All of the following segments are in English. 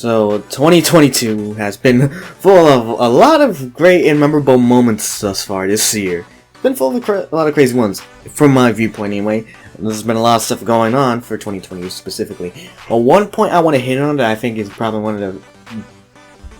So, 2022 has been full of a lot of great and memorable moments thus far this year. It's been full of a lot of crazy ones, from my viewpoint anyway. There's been a lot of stuff going on for 2020 specifically. But one point I want to hit on that I think is probably one of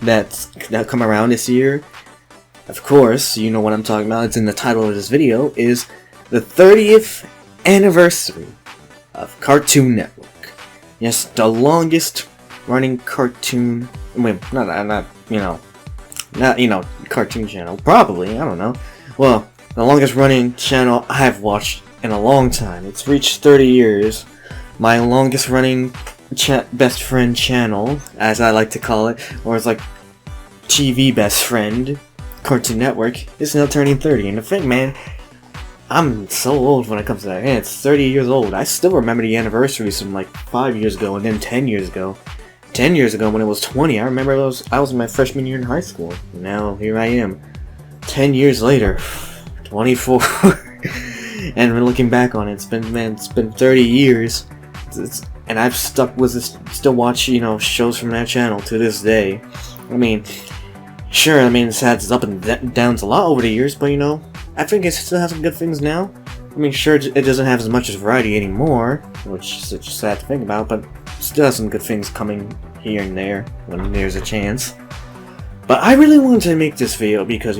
the that come around this year. Of course, you know what I'm talking about. It's in the title of this video. Is the 30th anniversary of Cartoon Network. Yes, the longest running cartoon. Wait, not cartoon channel. Probably, I don't know. Well, the longest running channel I've watched in a long time. It's reached 30 years. My longest running best friend channel, as I like to call it, or it's like TV best friend, Cartoon Network, is now turning 30. And the thing, man, I'm so old when it comes to that. Man, it's 30 years old. I still remember the anniversaries from like 5 years ago, and then 10 years ago. 10 years ago when it was 20, I remember I was in my freshman year in high school. Now, here I am. 10 years later. 24. And we're looking back on it, it's been 30 years. And I've stuck with this, still watch, shows from that channel to this day. I mean, sure, it's had its up and downs a lot over the years, but I think it still has some good things now. I mean, sure, it doesn't have as much variety anymore, which is just sad to think about, but still has some good things coming here and there when there's a chance. But I really wanted to make this video because,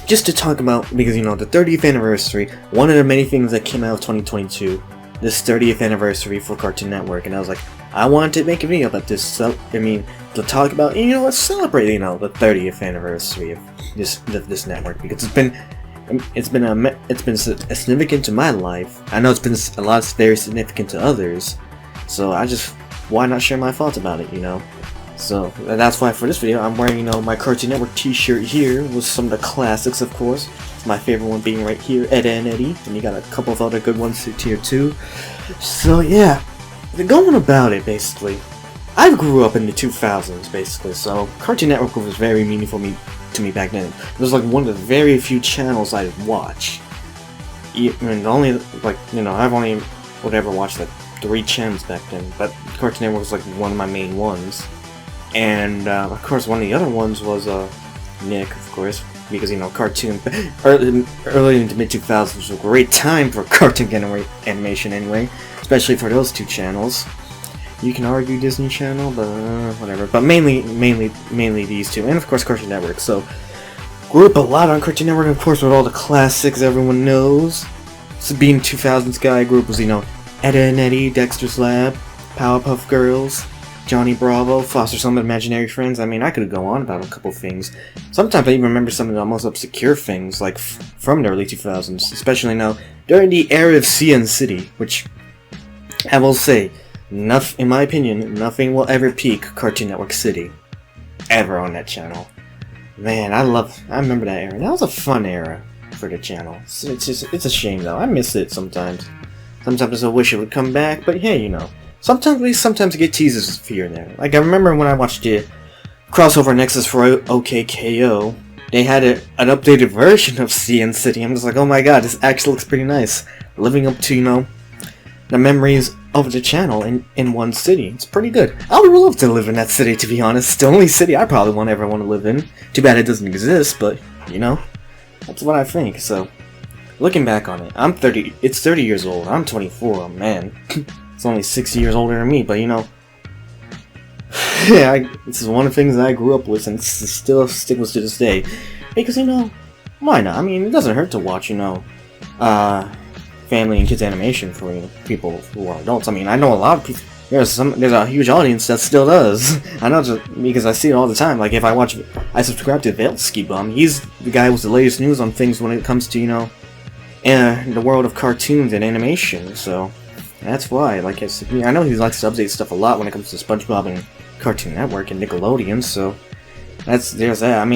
just to talk about, because, the 30th anniversary, one of the many things that came out of 2022, this 30th anniversary for Cartoon Network, and I was like, I wanted to make a video about this, to talk about, let's celebrate, the 30th anniversary of this network, because it's been significant to my life. I know it's been a lot very significant to others, so why not share my thoughts about it, So that's why for this video I'm wearing, my Cartoon Network t-shirt here with some of the classics, of course. My favorite one being right here, Ed, Edd n Eddy, and you got a couple of other good ones here too. So yeah, going about it basically. I grew up in the 2000s basically, so Cartoon Network was very meaningful to me back then. It was like one of the very few channels I'd watch. I've only would ever watch like 3 channels back then, but Cartoon Network was like one of my main ones. And of course one of the other ones was Nick, of course, because cartoon early into mid 2000s was a great time for cartoon animation anyway, especially for those 2 channels. You can argue Disney Channel, but whatever. But mainly these 2, and of course Cartoon Network. So grew up a lot on Cartoon Network, of course, with all the classics everyone knows. So being 2000s guy, grew up was Ed, Edd n Eddy, Dexter's Lab, Powerpuff Girls, Johnny Bravo, Foster Some Imaginary Friends. I could go on about a couple things. Sometimes I even remember some of the most obscure things, like from the early 2000s, especially now during the era of CN City, which I will say, in my opinion, nothing will ever peak Cartoon Network City ever on that channel. Man, I remember that era. That was a fun era for the channel. It's a shame though. I miss it sometimes. Sometimes I wish it would come back, but hey, sometimes you get teasers here and there. Like, I remember when I watched the crossover Nexus for OKKO, they had an updated version of CN City. I'm just like, oh my god, this actually looks pretty nice. Living up to, the memories of the channel in one city. It's pretty good. I would love to live in that city, to be honest. The only city I probably ever want to live in. Too bad it doesn't exist, but, that's what I think. So, looking back on it, it's 30 years old. I'm 24, man. It's only 6 years older than me, but yeah, this is one of the things that I grew up with, and it still sticks with to this day. Because, why not? It doesn't hurt to watch, family and kids animation for people who are adults. I know a lot of people. There's a huge audience that still does. I know because I see it all the time. Like, I subscribe to Veltsky Bum. He's the guy with the latest news on things when it comes to the world of cartoons and animation. So. That's why, I know he likes to update stuff a lot when it comes to SpongeBob and Cartoon Network and Nickelodeon, so there's that.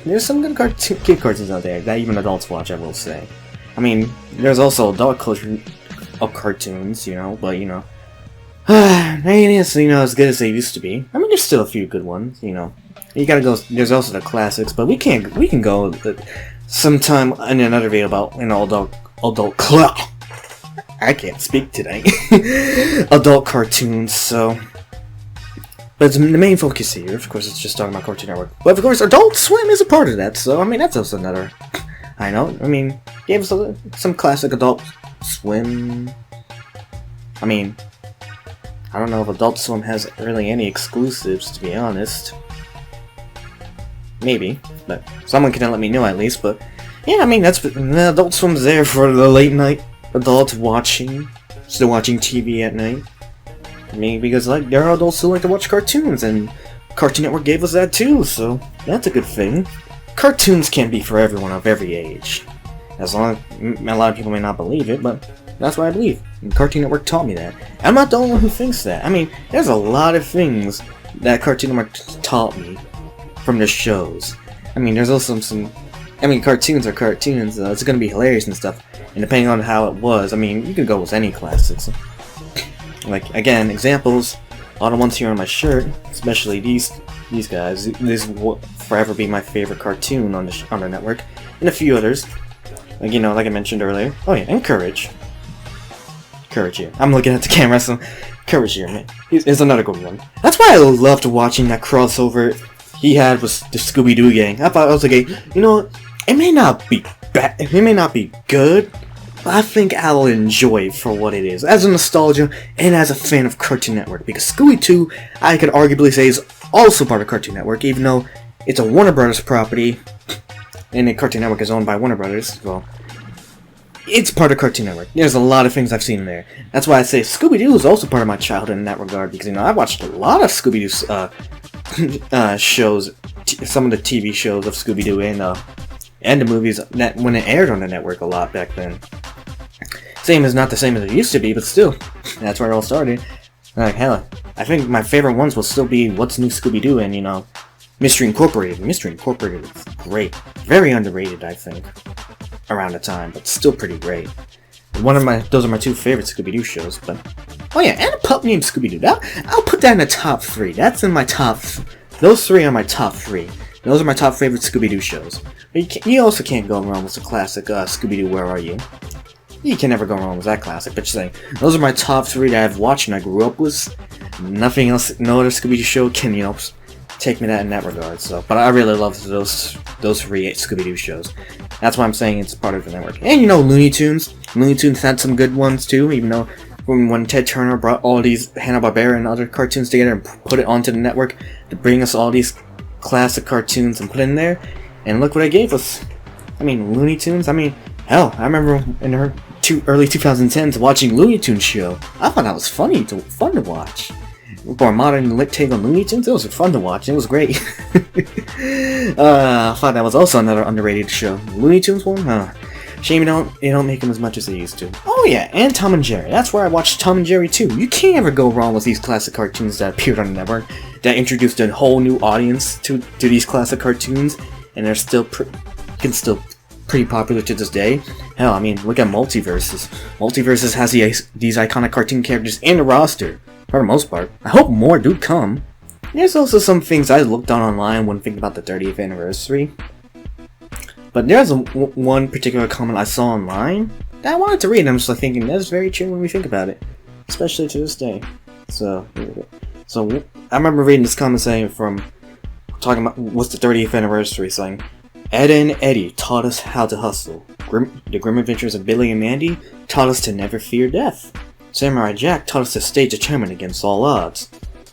There's some good kid cartoons out there that even adults watch, I will say. There's also adult culture of cartoons, but maybe it's as good as they used to be. There's still a few good ones, You gotta go. There's also the classics, but we can go sometime in another video about adult club. I can't speak today. Adult cartoons, so But the main focus here, of course, it's just talking about Cartoon Network. But of course, Adult Swim is a part of that, so I mean, that's also another. I know. I mean, gave us some classic Adult Swim. I mean, I don't know if Adult Swim has really any exclusives, to be honest. Maybe, but someone can let me know at least. But yeah, I mean, that's Adult Swim's there for the late night adult watching, still watching TV at night. I mean, because like there are adults who like to watch cartoons, and Cartoon Network gave us that too, so that's a good thing. Cartoons can be for everyone of every age, as long as a lot of people may not believe it, but that's what I believe. And Cartoon Network taught me that. I'm not the only one who thinks that. I mean, there's a lot of things that Cartoon Network taught me from the shows. I mean, there's also some. I mean, cartoons are cartoons. It's gonna be hilarious and stuff. And depending on how it was, I mean, you can go with any classics. Like again, examples. All the ones here on my shirt, especially these guys. This will forever be my favorite cartoon on the network, and a few others. Like like I mentioned earlier. Oh yeah, and Courage. Courage here. I'm looking at the camera, so Courage here, man. Here's another good one. That's why I loved watching that crossover he had with the Scooby-Doo gang. I thought it was like, it may not be bad, it may not be good, but I think I'll enjoy it for what it is, as a nostalgia and as a fan of Cartoon Network. Because Scooby-Doo, I could arguably say, is also part of Cartoon Network, even though it's a Warner Brothers property, and the Cartoon Network is owned by Warner Brothers. Well, it's part of Cartoon Network. There's a lot of things I've seen in there. That's why I say Scooby-Doo is also part of my childhood in that regard, because I watched a lot of Scooby-Doo shows, some of the TV shows of Scooby-Doo and the movies that when it aired on the network a lot back then. Same is not the same as it used to be, but still, that's where it all started. Like hell, I think my favorite ones will still be What's New Scooby-Doo and Mystery Incorporated. Mystery Incorporated is great, very underrated I think, around the time, but still pretty great. Those are my two favorite Scooby-Doo shows. But oh yeah, and a pup named Scooby-Doo. I'll put that in the top 3. That's in my top. Those 3 are my top 3. Those are my top favorite Scooby-Doo shows. But you also can't go wrong with the classic Scooby-Doo Where Are You? You can never go wrong with that classic. But just saying, those are my top 3 that I've watched and I grew up with. Nothing else, no other Scooby-Doo show can take me that in that regard. So, but I really love those 3 Scooby-Doo shows. That's why I'm saying it's part of the network. And Looney Tunes. Looney Tunes had some good ones too, even though when Ted Turner brought all these Hanna-Barbera and other cartoons together and put it onto the network to bring us all these classic cartoons and put it in there, and look what it gave us. I mean, Looney Tunes. I mean, hell, I remember in her early 2010s watching Looney Tunes show. I thought that was fun to watch. For a modern take on Looney Tunes, it was fun to watch. It was great. I thought that was also another underrated show. Looney Tunes one, shame they don't make them as much as they used to. Oh yeah, and Tom and Jerry. That's where I watched Tom and Jerry too. You can't ever go wrong with these classic cartoons that appeared on the network, that introduced a whole new audience to these classic cartoons, and they're still pretty popular to this day. Hell, I mean, look at Multiverses. Multiverses has these iconic cartoon characters in the roster, for the most part. I hope more do come. There's also some things I looked on online when thinking about the 30th anniversary. But there's one particular comment I saw online that I wanted to read, and I'm just thinking, that's very true when we think about it. Especially to this day. So I remember reading this comment talking about what's the 30th anniversary, saying, Ed and Eddie taught us how to hustle. The Grim Adventures of Billy and Mandy taught us to never fear death. Samurai Jack taught us to stay determined against all odds.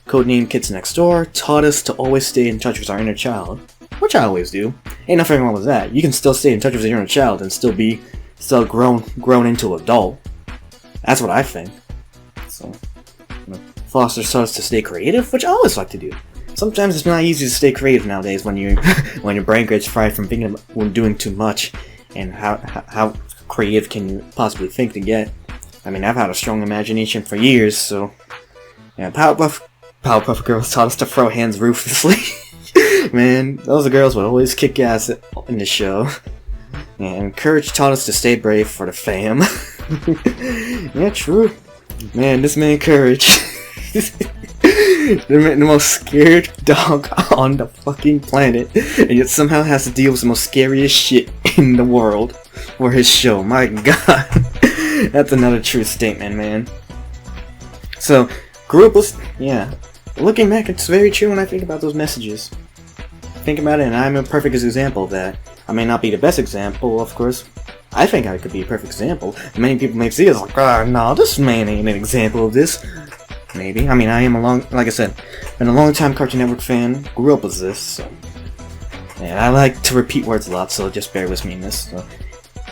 Codename Kids Next Door taught us to always stay in touch with our inner child, which I always do. Ain't nothing wrong with that. You can still stay in touch with your inner child and still grown into an adult. That's what I think. So, Foster taught us to stay creative, which I always like to do. Sometimes it's not easy to stay creative nowadays when your brain gets fried from thinking when doing too much, and how creative can you possibly think to get? I mean, I've had a strong imagination for years, so yeah. Powerpuff Girls taught us to throw hands ruthlessly. Man, those girls would always kick ass in the show. And Courage taught us to stay brave for the fam. Yeah, true. Man, this man Courage. The most scared dog on the fucking planet, and yet somehow has to deal with the most scariest shit in the world for his show. My god. That's another true statement, man. So, grew up with, yeah. looking back, it's very true when I think about those messages. Think about it, and I'm a perfect example of that. I may not be the best example, of course. I think I could be a perfect example. Many people may see it as like, no, this man ain't an example of this. Maybe. I mean, I am like I said, been a long-time Cartoon Network fan. Grew up with this, so. And I like to repeat words a lot, so just bear with me in this. So,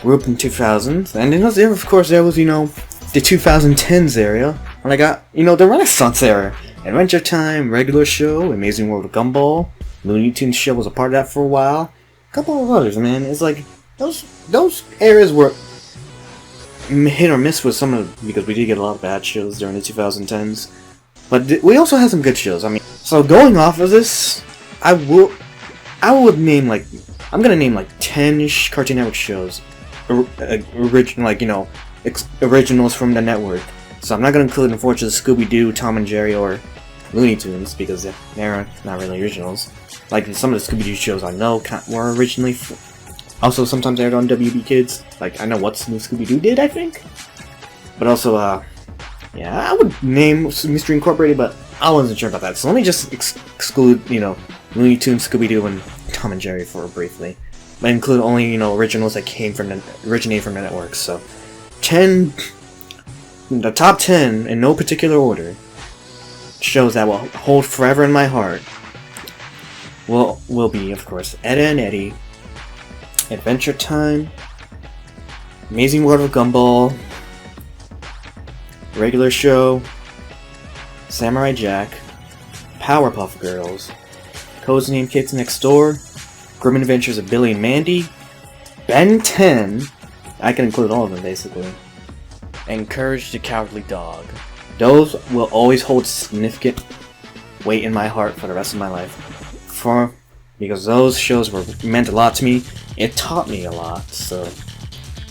grew up in 2000s, and then, of course, there was, the 2010s era, when I got, the Renaissance era. Adventure Time, Regular Show, Amazing World of Gumball, Looney Tunes Show was a part of that for a while. A couple of others, man. It's like, those eras were hit or miss with some of because we did get a lot of bad shows during the 2010s. But we also had some good shows. I mean, so going off of this, I would name I'm gonna name 10 Cartoon Network shows, originals from the network. So I'm not gonna include, unfortunately, Scooby-Doo, Tom and Jerry, or Looney Tunes because they're not really originals. Like some of the Scooby-Doo shows I know were originally. Also, sometimes aired on WB Kids. Like I know What's New Scooby-Doo did, I think. But also, yeah, I would name Mystery Incorporated, but I wasn't sure about that. So let me just exclude, Looney Tunes, Scooby-Doo, and Tom and Jerry for briefly. But include only, originals that originated from the network. So, the top 10 in no particular order shows that will hold forever in my heart will be, of course, Ed, Edd n Eddy, Adventure Time, Amazing World of Gumball, Regular Show, Samurai Jack, Powerpuff Girls, Codename Kids Next Door, Grim Adventures of Billy and Mandy, Ben 10, I can include all of them basically, and Courage the Cowardly Dog. Those will always hold significant weight in my heart for the rest of my life. Because those shows meant a lot to me. It taught me a lot, so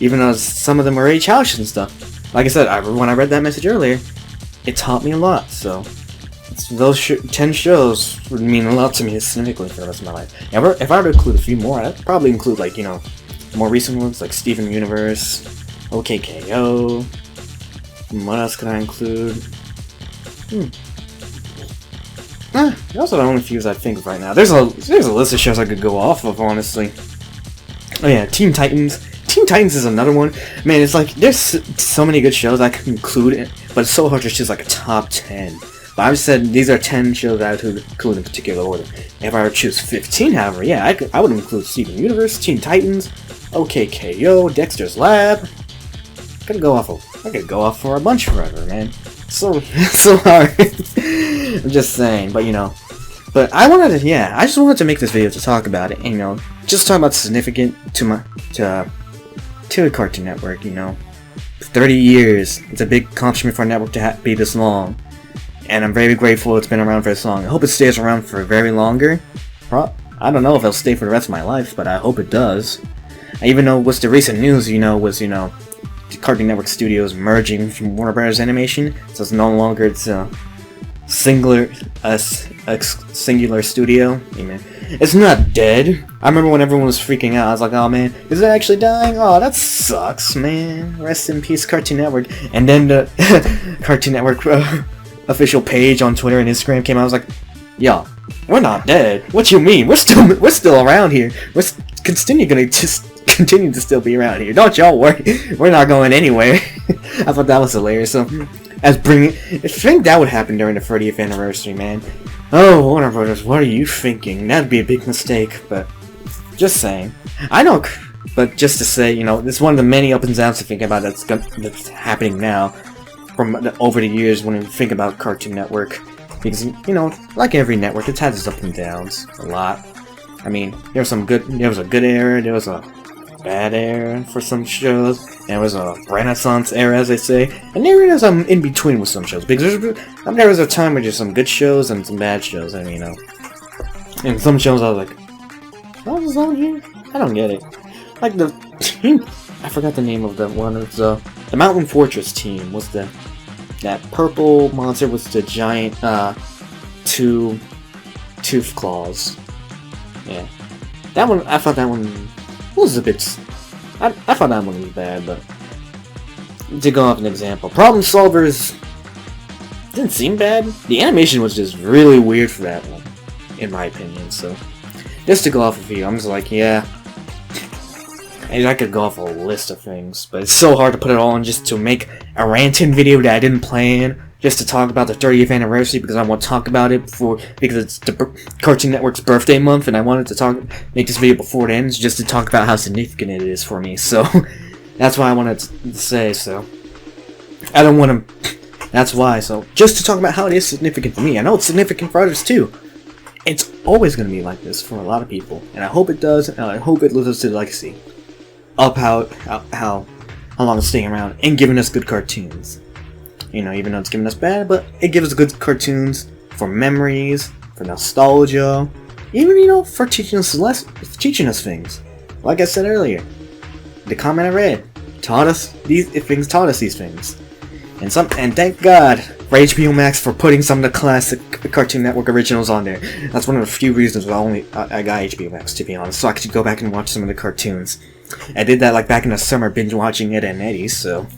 even though some of them were very childish and stuff, like I said, when I read that message earlier, it taught me a lot. So those 10 shows would mean a lot to me significantly for the rest of my life. If I were to include a few more, I'd probably include more recent ones like Steven Universe, OKKO. What else could I include? Those are the only few I think of right now. There's a list of shows I could go off of, honestly. Oh yeah, Teen Titans. Teen Titans is another one. Man, it's like, there's so many good shows I could include, but it's so hard to choose a top 10. But I've said these are 10 shows that I would include in particular order. If I were to choose 15, however, yeah, I would include Steven Universe, Teen Titans, OKKO, Dexter's Lab. I could go off for a bunch forever, man. So hard. I'm just saying, but but I just wanted to make this video to talk about it, and just talk about significant to a Cartoon Network. 30 years. It's a big accomplishment for a network to be this long, and I'm very grateful it's been around for this long. I hope it stays around for very longer. I don't know if it'll stay for the rest of my life, but I hope it does. I even know what's the recent news. Was Cartoon Network Studios merging from Warner Bros. Animation, so it's no longer a singular studio. It's not dead. I remember when everyone was freaking out. I was like, "Oh man, is it actually dying? Oh, that sucks, man. Rest in peace, Cartoon Network." And then the Cartoon Network official page on Twitter and Instagram came out. I was like, "Yo, we're not dead. What you mean? We're still around here. We're continue to still be around here. Don't y'all worry. We're not going anywhere." I thought that was hilarious. So, I think that would happen during the 30th anniversary, man. Oh, Warner Brothers, what are you thinking? That'd be a big mistake, but just saying. I know, but just to say, it's one of the many ups and downs to think about that's happening now from over the years when you think about Cartoon Network. Because, like every network, it's had its ups and downs a lot. I mean, there was a good era, there was a bad era for some shows, and there was a Renaissance era, as they say, and there is some in between with some shows, because there was a time where there's some good shows and some bad shows, and some shows I was like, what was on here? I don't get it. Like I forgot the name of the one, it's the Mountain Fortress team, was that purple monster was the giant, tooth claws. Yeah. That one, I thought that one was a bit... I thought that one was bad, but... To go off an example. Problem Solvers... didn't seem bad. The animation was just really weird for that one, in my opinion. So, just to go off of you, I'm just like, yeah. And I could go off a list of things, but it's so hard to put it all in just to make a ranting video that I didn't plan, just to talk about the 30th anniversary because I want to talk about it because it's the Cartoon Network's birthday month, and I wanted to make this video before it ends, just to talk about how significant it is for me. So that's why I wanted to say. So I don't want to. That's why. So just to talk about how it is significant to me. I know it's significant for others too. It's always going to be like this for a lot of people, and I hope it does. And I hope it lives up to the legacy. Up how long it's staying around and giving us good cartoons. You know, even though it's giving us bad, but it gives us good cartoons for memories, for nostalgia, even, you know, for teaching us things. Like I said earlier, the comment I read taught us these things, and thank God for HBO Max for putting some of the classic Cartoon Network originals on there. That's one of the few reasons why I got HBO Max, to be honest, so I could go back and watch some of the cartoons. I did that like back in the summer, binge watching Ed and Eddie, so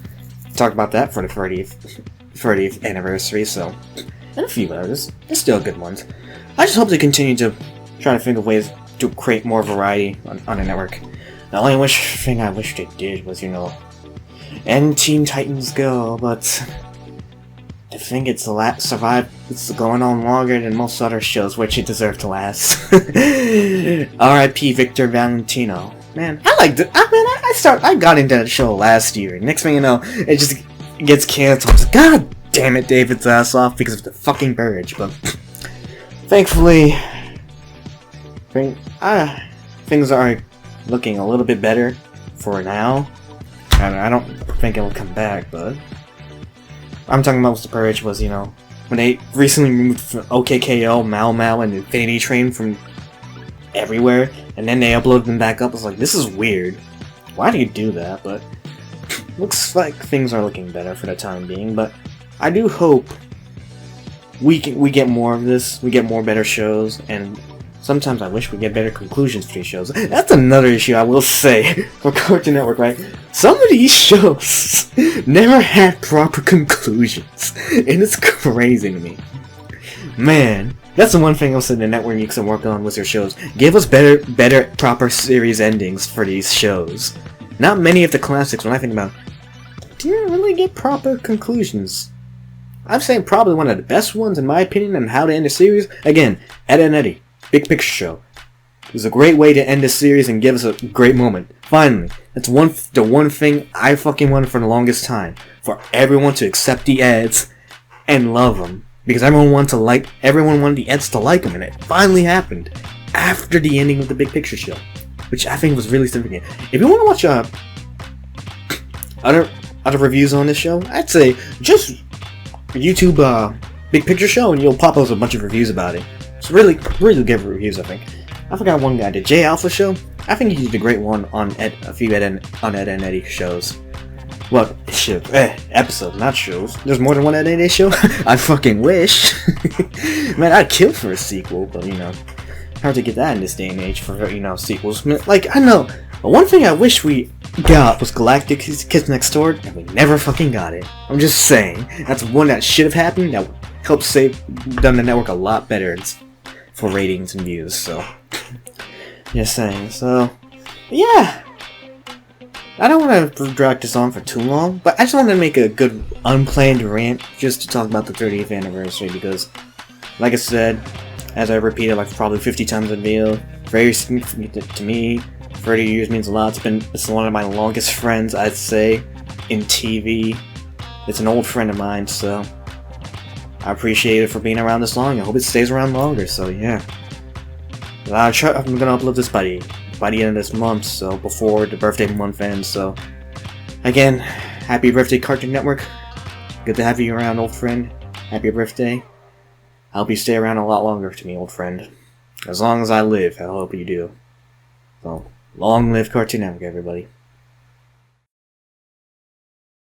talked about that for the 30th anniversary, so, and a few others. They're still good ones. I just hope they continue to try to think of ways to create more variety on the network. The only thing I wish they did was, you know, end Teen Titans Go, but I think it's going on longer than most other shows, which it deserved to last. R.I.P. Victor Valentino. Man, I liked it. I got into that show last year. Next thing you know, it just gets canceled. God damn it, David Zaslav, because of the fucking Purge. But thankfully, things are looking a little bit better for now. And I don't think it'll come back, but I'm talking about the Purge was, you know, when they recently removed OKKO, Mau Mau, and Infinity Train from everywhere, and then they uploaded them back up. I was like, this is weird. Why do you do that? But looks like things are looking better for the time being. But I do hope we get more of this. We get more better shows, and sometimes I wish we get better conclusions for these shows. That's another issue I will say for Cartoon Network, right? Some of these shows never had proper conclusions, and it's crazy to me. Man, that's the one thing I'll say the network needs to work on with their shows. Give us better, proper series endings for these shows. Not many of the classics, when I think about it, didn't really get proper conclusions. I'm saying probably one of the best ones, in my opinion, on how to end a series. Again, Ed and Eddie, Big Picture Show. It was a great way to end a series and give us a great moment. Finally, that's the one thing I fucking wanted for the longest time. For everyone to accept the Eds and love them. Because everyone wanted the Eds to like them, and it finally happened after the ending of the Big Picture Show, which I think was really significant. If you want to watch other reviews on this show, I'd say just YouTube Big Picture Show, and you'll pop up a bunch of reviews about it. It's really good reviews, I think. I forgot one guy did. J Alpha Show. I think he did a great one on a few Ed and Eddie shows. Well, episodes, not shows. There's more than one Ed and Eddie show? I fucking wish. Man, I'd kill for a sequel, but, you know, hard to get that in this day and age for, you know, sequels. Like, I know, but one thing I wish we got was Galactic Kids Next Door, and we never fucking got it. I'm just saying, that's one that should have happened, that would help done the network a lot better for ratings and views, so. Just saying, so, yeah. I don't want to drag this on for too long, but I just want to make a good unplanned rant just to talk about the 30th anniversary because, like I said, as I repeated like probably 50 times in the video, very significant to me. 30 years means a lot. It's one of my longest friends, I'd say, in TV. It's an old friend of mine, so I appreciate it for being around this long. I hope it stays around longer, so yeah. I'm gonna upload this by the end of this month, so before the birthday month ends, so again, happy birthday Cartoon Network. Good to have you around, old friend. Happy birthday. I hope you stay around a lot longer to me, old friend. As long as I live, I hope you do. So, long live Cartoon Network, everybody.